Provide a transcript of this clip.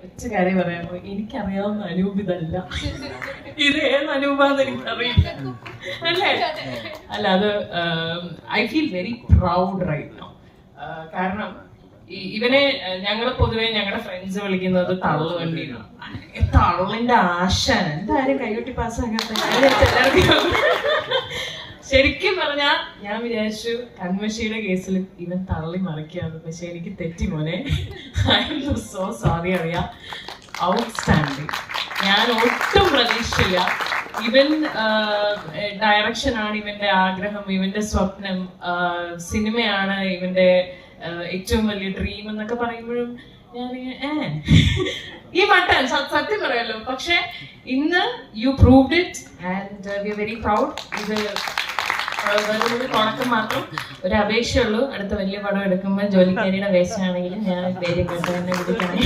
ഒറ്റ കാര്യം പറയാമോ, എനിക്കറിയാവുന്ന അനൂപ് ഇതല്ല. ഇത് ഏത് അനൂപാന്ന് എനിക്കറിയില്ല അല്ലേ? അല്ല, അത് I feel very proud right now. കാരണം ഇവനെ ഞങ്ങള് പൊതുവെ ഞങ്ങളുടെ ഫ്രണ്ട്സ് വിളിക്കുന്നത് തള്ളു വണ്ടി. തള്ളിന്റെ ആശാൻ, എന്തായാലും കൈകൊട്ടി പാസ്സാകാത്ത. ശരിക്കും പറഞ്ഞാ ഞാൻ വിചാരിച്ചു കൺമഷിയുടെ കേസിൽ ഇവൻ തള്ളി മറിക്കാന്ന്. പക്ഷെ എനിക്ക് തെറ്റി മോനെ. I M so sorry. അറിയാം, ഔട്ട്സ്റ്റാൻഡിങ്. ഞാൻ ഒട്ടും പ്രതീക്ഷിച്ചില്ല. ഇവൻ ഡയറക്ഷനാണ് ഇവന്റെ ആഗ്രഹം, ഇവന്റെ സ്വപ്നം, സിനിമയാണ് ഇവന്റെ ഏറ്റവും വലിയ ഡ്രീം എന്നൊക്കെ പറയുമ്പോഴും ഞാൻ ഈ മട്ടൻ സത്യം പറയാലോ. പക്ഷെ ഇന്ന് you proved it and we are very proud. ഇത് വെറുതെ തുടക്കം മാത്രം. ഒരു അപേക്ഷയുള്ളൂ, അടുത്ത വലിയ പടം എടുക്കുമ്പോൾ ജോലിക്കാരിയുടെ വേഷമാണെങ്കിലും ഞാൻ പേര് കേട്ട് തന്നെ വിളിക്കണം.